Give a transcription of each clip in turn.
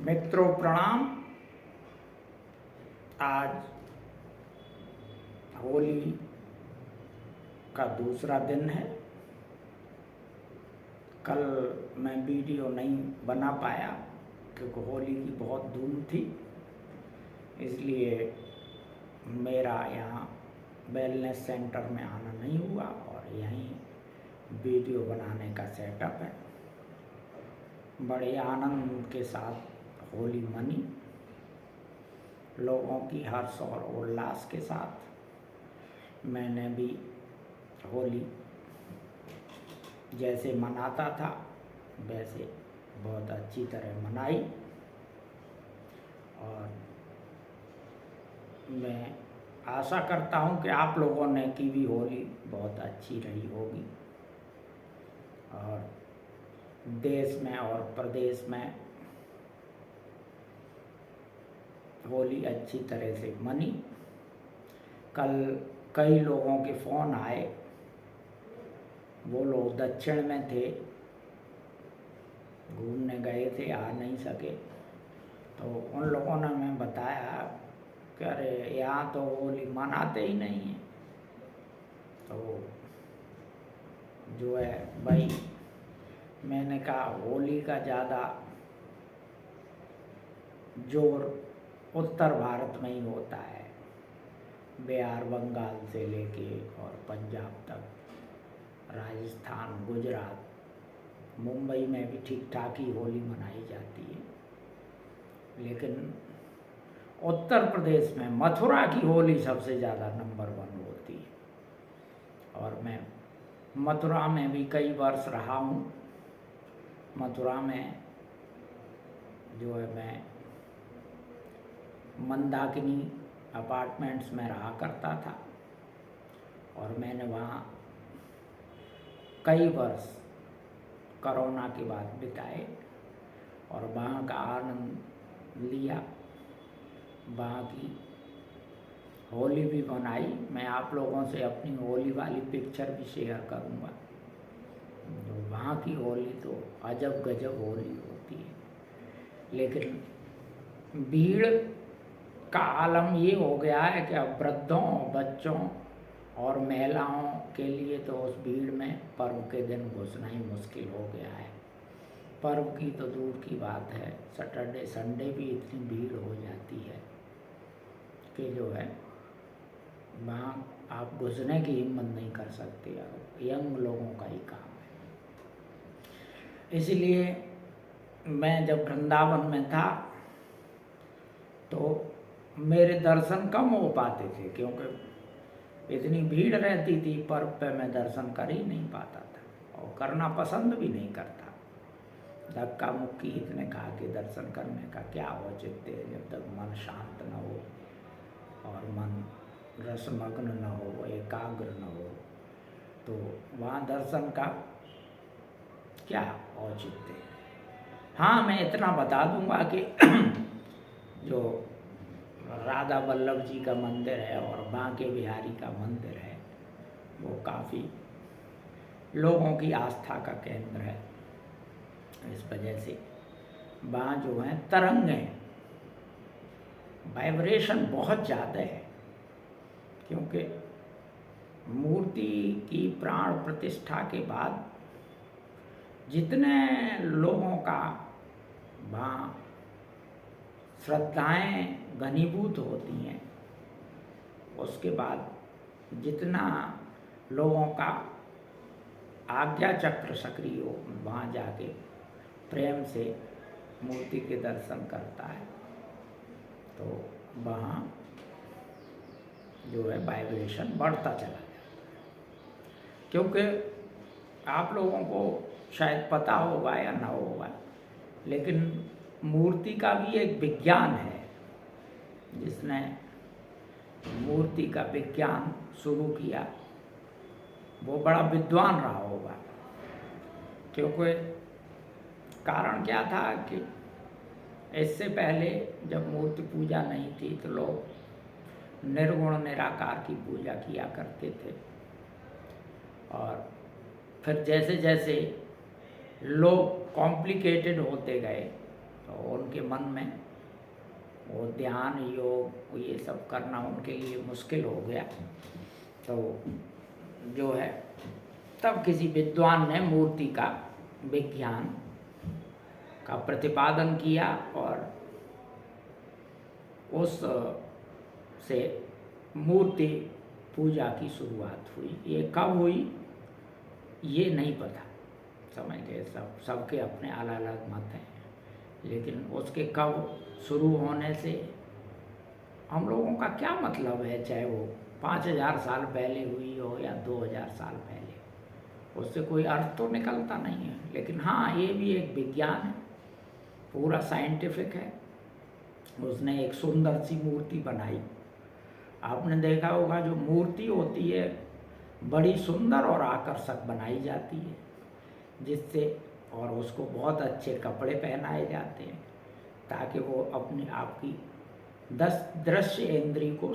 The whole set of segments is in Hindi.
मित्रों प्रणाम। आज होली का दूसरा दिन है। कल मैं वीडियो नहीं बना पाया क्योंकि होली की बहुत धूम थी, इसलिए मेरा यहाँ वेलनेस सेंटर में आना नहीं हुआ और यहीं वीडियो बनाने का सेटअप है। बड़े आनंद के साथ होली मनी, लोगों की हर्ष और उल्लास के साथ मैंने भी होली जैसे मनाता था वैसे बहुत अच्छी तरह मनाई और मैं आशा करता हूँ कि आप लोगों ने की भी होली बहुत अच्छी रही होगी और देश में और प्रदेश में होली अच्छी तरह से मनी। कल कई लोगों के फ़ोन आए, वो लोग दक्षिण में थे, घूमने गए थे, आ नहीं सके, तो उन लोगों ने मैं बताया कि अरे यहाँ तो होली मनाते ही नहीं हैं। तो जो है भाई, मैंने कहा होली का ज़्यादा जोर उत्तर भारत में ही होता है, बिहार बंगाल से लेके और पंजाब तक, राजस्थान गुजरात मुंबई में भी ठीक ठाक ही होली मनाई जाती है, लेकिन उत्तर प्रदेश में मथुरा की होली सबसे ज़्यादा नंबर 1 होती है। और मैं मथुरा में भी कई वर्ष रहा हूँ। मथुरा में जो है मैं मंदाकिनी अपार्टमेंट्स में रहा करता था और मैंने वहाँ कई वर्ष कोरोना के बाद बिताए और वहाँ का आनंद लिया, वहाँ की होली भी मनाई। मैं आप लोगों से अपनी होली वाली पिक्चर भी शेयर करूँगा। तो वहाँ की होली तो अजब गजब होली होती है, लेकिन भीड़ का आलम ये हो गया है कि अब वृद्धों, बच्चों और महिलाओं के लिए तो उस भीड़ में पर्व के दिन घुसना ही मुश्किल हो गया है। पर्व की तो दूर की बात है, सैटरडे संडे भी इतनी भीड़ हो जाती है कि जो है वहाँ आप घुसने की हिम्मत नहीं कर सकते। यंग लोगों का ही काम है। इसलिए मैं जब वृंदावन में था तो मेरे दर्शन कम हो पाते थे क्योंकि इतनी भीड़ रहती थी, पर्व पे मैं दर्शन कर ही नहीं पाता था और करना पसंद भी नहीं करता। धक्का मुक्की इतने कहा कि दर्शन करने का क्या औचित्य है जब तक मन शांत न हो और मन रसमग्न न हो, एकाग्र न हो, तो वहाँ दर्शन का क्या औचित्य है। हाँ, मैं इतना बता दूंगा कि जो राधा वल्लभ जी का मंदिर है और बांके बिहारी का मंदिर है वो काफ़ी लोगों की आस्था का केंद्र है। इस वजह से वहाँ जो है तरंगें, वाइब्रेशन बहुत ज़्यादा है, क्योंकि मूर्ति की प्राण प्रतिष्ठा के बाद जितने लोगों का वहाँ श्रद्धाएं घनीभूत होती हैं, उसके बाद जितना लोगों का आज्ञा चक्र सक्रिय हो वहाँ जाके प्रेम से मूर्ति के दर्शन करता है, तो वहाँ जो है वाइब्रेशन बढ़ता चला जाता है। क्योंकि आप लोगों को शायद पता होगा या ना होगा, लेकिन मूर्ति का भी एक विज्ञान है। जिसने मूर्ति का विज्ञान शुरू किया वो बड़ा विद्वान रहा होगा, क्योंकि कारण क्या था कि इससे पहले जब मूर्ति पूजा नहीं थी तो लोग निर्गुण निराकार की पूजा किया करते थे, और फिर जैसे जैसे लोग कॉम्प्लिकेटेड होते गए तो उनके मन में वो ध्यान योग ये सब करना उनके लिए मुश्किल हो गया। तो जो है तब किसी विद्वान ने मूर्ति का विज्ञान का प्रतिपादन किया और उस से मूर्ति पूजा की शुरुआत हुई। ये कब हुई ये नहीं पता, समझ गए, सबके अपने अलग अलग मत हैं, लेकिन उसके कब शुरू होने से हम लोगों का क्या मतलब है, चाहे वो 5000 साल पहले हुई हो या 2000 साल पहले, उससे कोई अर्थ तो निकलता नहीं है। लेकिन हाँ, ये भी एक विज्ञान है, पूरा साइंटिफिक है। उसने एक सुंदर सी मूर्ति बनाई। आपने देखा होगा जो मूर्ति होती है बड़ी सुंदर और आकर्षक बनाई जाती है, जिससे और उसको बहुत अच्छे कपड़े पहनाए जाते हैं ताकि वो अपने आप की दृश्य इंद्रिय को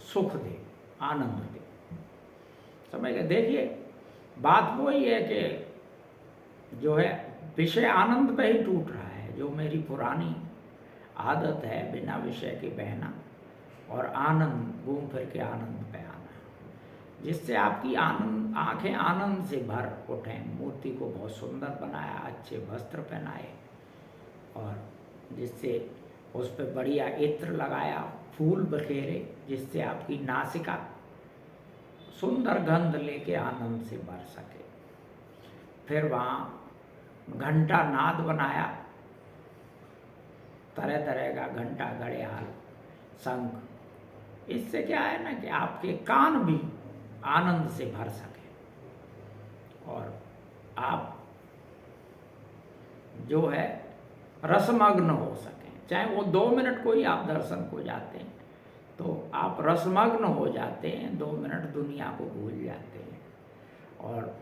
सुख दे, आनंद दे। समझ गए। देखिए बात वही है कि जो है विषय आनंद पे ही टूट रहा है। जो मेरी पुरानी आदत है बिना विषय के बहना और आनंद घूम फिर के आनंद पे आना, जिससे आपकी आंखें आनंद से भर उठें। मूर्ति को बहुत सुंदर बनाया, अच्छे वस्त्र पहनाए और जिससे उस पर बढ़िया इत्र लगाया, फूल बखेरे, जिससे आपकी नासिका सुंदर गंध लेके आनंद से भर सके। फिर वहाँ घंटा नाद बनाया, तरह तरह का घंटा, घड़ियाल, शंख। इससे क्या है ना कि आपके कान भी आनंद से भर सके और आप जो है रसमग्न हो सकें। चाहे वो 2 मिनट को ही आप दर्शन को जाते हैं तो आप रसमग्न हो जाते हैं, 2 मिनट दुनिया को भूल जाते हैं। और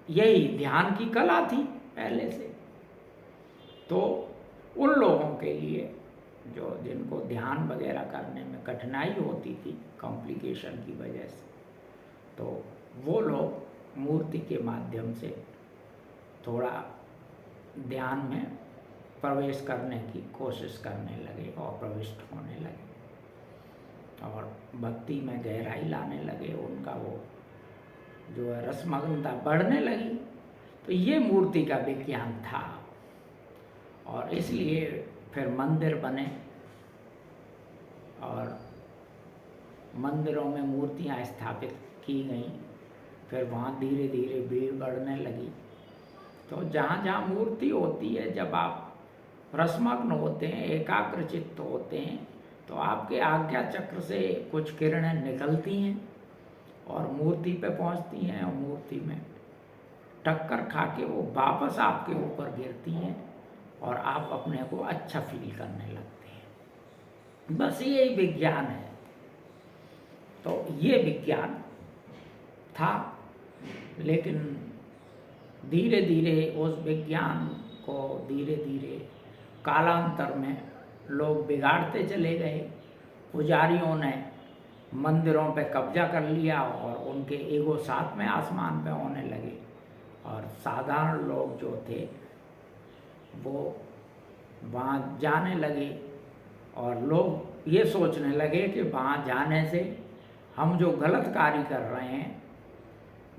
यही ध्यान की कला थी पहले से। तो उन लोगों के लिए जो जिनको ध्यान वगैरह करने में कठिनाई होती थी कॉम्प्लिकेशन की वजह से, तो वो लोग मूर्ति के माध्यम से थोड़ा ध्यान में प्रवेश करने की कोशिश करने लगे और प्रविष्ट होने लगे और भक्ति में गहराई लाने लगे। उनका वो जो है रसमग्नता बढ़ने लगी। तो ये मूर्ति का विज्ञान था और इसलिए फिर मंदिर बने और मंदिरों में मूर्तियां स्थापित की गईं। फिर वहाँ धीरे धीरे भीड़ बढ़ने लगी। तो जहाँ जहाँ मूर्ति होती है, जब आप रसमग्न होते हैं, एकाग्रचित्त होते हैं, तो आपके आज्ञा चक्र से कुछ किरणें निकलती हैं और मूर्ति पे पहुँचती हैं और मूर्ति में टक्कर खा के वो वापस आपके ऊपर गिरती हैं और आप अपने को अच्छा फील करने लगते हैं। बस यही विज्ञान है। तो ये विज्ञान था, लेकिन धीरे धीरे उस विज्ञान को धीरे धीरे कालांतर में लोग बिगाड़ते चले गए। पुजारियों ने मंदिरों पे कब्जा कर लिया और उनके ईगो साथ में आसमान पे होने लगे और साधारण लोग जो थे वो वहाँ जाने लगे और लोग ये सोचने लगे कि वहाँ जाने से हम जो गलत कार्य कर रहे हैं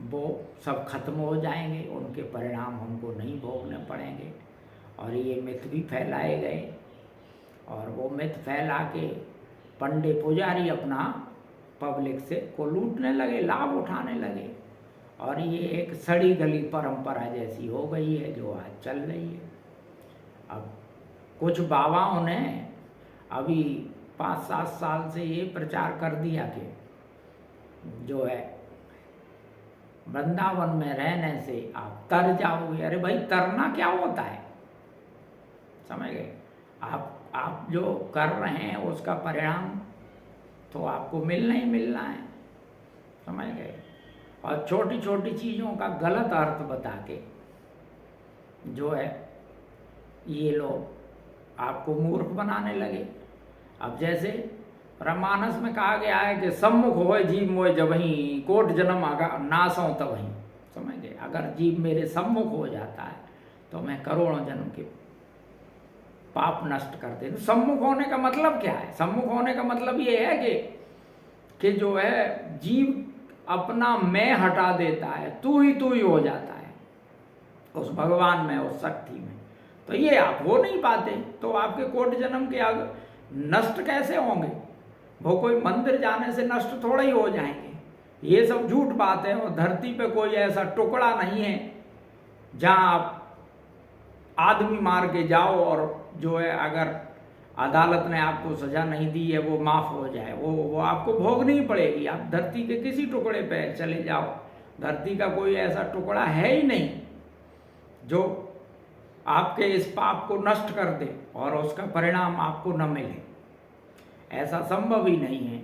वो सब खत्म हो जाएंगे, उनके परिणाम हमको नहीं भोगने पड़ेंगे। और ये मिथ भी फैलाए गए और वो मिथ फैला के पंडित पुजारी अपना पब्लिक से को लूटने लगे, लाभ उठाने लगे और ये एक सड़ी गली परंपरा जैसी हो गई है जो आज चल रही है। अब कुछ बाबाओं ने अभी 5-7 साल से ये प्रचार कर दिया कि जो है वृंदावन में रहने से आप तर जाओगे। अरे भाई, तरना क्या होता है, समझ गए। आप जो कर रहे हैं उसका परिणाम तो आपको मिलना ही मिलना है, समझ गए। और छोटी छोटी चीज़ों का गलत अर्थ बता के जो है ये लोग आपको मूर्ख बनाने लगे। अब जैसे रामानस में कहा गया है कि सम्मुख होए जीव मोय जबहीं, कोट जन्म आगा नासों तबहीं, समझ गए। अगर जीव मेरे सम्मुख हो जाता है तो मैं करोड़ों जन्म के पाप नष्ट कर दे। सम्मुख होने का मतलब क्या है? सम्मुख होने का मतलब ये है कि जो है जीव अपना मैं हटा देता है, तू ही हो जाता है उस भगवान में, उस शक्ति में। तो ये आप हो नहीं पाते, तो आपके कोटि जन्म के अग नष्ट कैसे होंगे? वो कोई मंदिर जाने से नष्ट थोड़ा ही हो जाएंगे। ये सब झूठ बात है। और धरती पे कोई ऐसा टुकड़ा नहीं है जहाँ आप आदमी मार के जाओ और जो है अगर अदालत ने आपको सजा नहीं दी है वो माफ़ हो जाए। वो आपको भोगनी पड़ेगी। आप धरती के किसी टुकड़े पे चले जाओ, धरती का कोई ऐसा टुकड़ा है ही नहीं जो आपके इस पाप को नष्ट कर दे और उसका परिणाम आपको न मिले। ऐसा संभव ही नहीं है।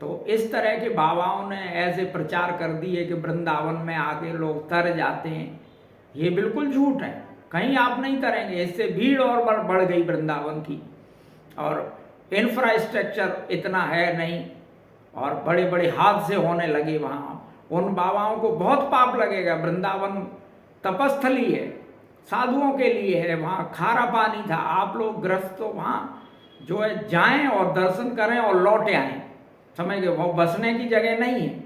तो इस तरह के बाबाओं ने ऐसे प्रचार कर दिए कि वृंदावन में आके लोग तर जाते हैं, ये बिल्कुल झूठ है। कहीं आप नहीं तरेंगे। इससे भीड़ और बढ़ गई वृंदावन की, और इंफ्रास्ट्रक्चर इतना है नहीं, और बड़े बड़े हादसे होने लगे वहाँ। उन बाबाओं को बहुत पाप लगेगा। वृंदावन तपस्थली है, साधुओं के लिए है, वहाँ खारा पानी था। आप लोग ग्रस्त तो वहाँ जो है जाएं और दर्शन करें और लौट आएँ, समझ गए। वो बसने की जगह नहीं है।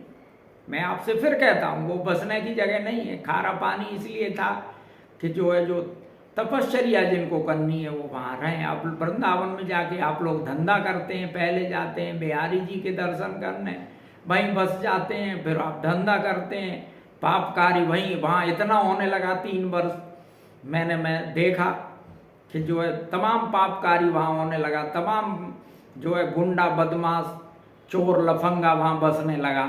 मैं आपसे फिर कहता हूँ, वो बसने की जगह नहीं है। खारा पानी इसलिए था कि जो है जो तपश्चर्या जिनको करनी है वो वहाँ रहें। आप वृंदावन में जाके आप लोग धंधा करते हैं, पहले जाते हैं बिहारी जी के दर्शन करने, वहीं बस जाते हैं, फिर आप धंधा करते हैं, पापकारी वहीं वहाँ इतना होने लगा। 3 वर्ष मैं देखा कि जो है तमाम पापकारी वहाँ होने लगा। तमाम जो है गुंडा बदमाश चोर लफंगा वहाँ बसने लगा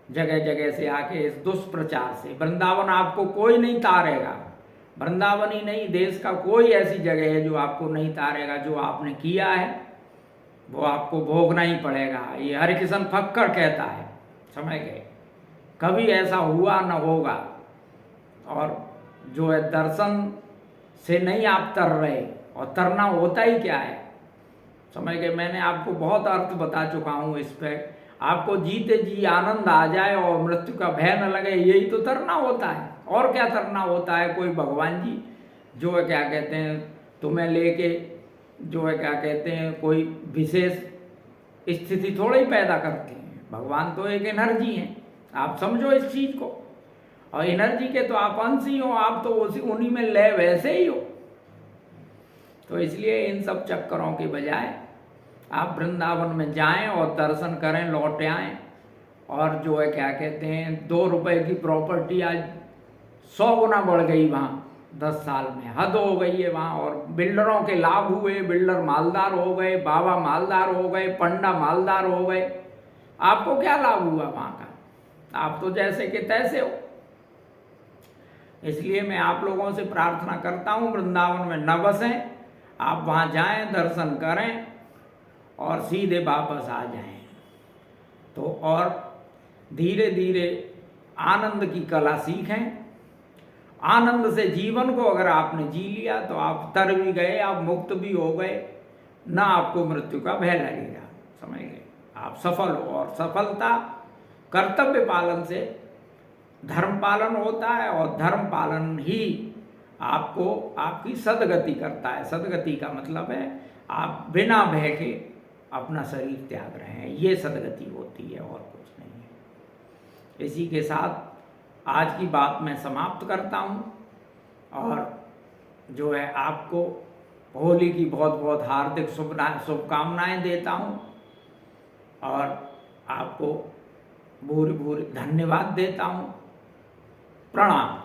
जगह जगह से आके इस दुष्प्रचार से। वृंदावन आपको कोई नहीं तारेगा। वृंदावन ही नहीं, देश का कोई ऐसी जगह है जो आपको नहीं तारेगा। जो आपने किया है वो आपको भोगना ही पड़ेगा। ये हरिकिशन फक्कड़ कहता है, समझ गए। कभी ऐसा हुआ न होगा। और जो है दर्शन से नहीं आप तर रहे, और तरना होता ही क्या है, समझ गए। मैंने आपको बहुत अर्थ बता चुका हूँ इस पर। आपको जीते जी आनंद आ जाए और मृत्यु का भय न लगे, यही तो तरना होता है। और क्या तरना होता है? कोई भगवान जी जो है क्या कहते हैं तुम्हें लेके जो है क्या कहते हैं कोई विशेष स्थिति थोड़ा ही पैदा करते हैं। भगवान तो एक एनर्जी है, आप समझो इस चीज़ को। और एनर्जी के तो आप अंश ही हो, आप तो उन्हीं में लय वैसे ही हो। तो इसलिए इन सब चक्करों के बजाय आप वृंदावन में जाएं और दर्शन करें, लौट आएँ। और जो है क्या कहते हैं 2 रुपए की प्रॉपर्टी आज 100 गुना बढ़ गई वहाँ 10 साल में। हद हो गई है वहाँ। और बिल्डरों के लाभ हुए, बिल्डर मालदार हो गए, बाबा मालदार हो गए, पंडा मालदार हो गए। आपको क्या लाभ हुआ वहाँ का? आप तो जैसे कि तैसे हो। इसलिए मैं आप लोगों से प्रार्थना करता हूँ वृंदावन में न बसें, आप वहाँ जाएं, दर्शन करें और सीधे वापस आ जाएं। तो और धीरे धीरे आनंद की कला सीखें। आनंद से जीवन को अगर आपने जी लिया तो आप तर भी गए, आप मुक्त भी हो गए, ना आपको मृत्यु का भय लगेगा, समझ गए। आप सफल हो। और सफलता कर्तव्य पालन से धर्म पालन होता है, और धर्म पालन ही आपको आपकी सदगति करता है। सदगति का मतलब है आप बिना भय के अपना शरीर त्याग रहे हैं, ये सदगति होती है और कुछ नहीं है। इसी के साथ आज की बात मैं समाप्त करता हूँ, और जो है आपको होली की बहुत बहुत हार्दिक शुभकामनाएं देता हूँ, और आपको भूरि भूरि धन्यवाद देता हूँ। प्रणाम।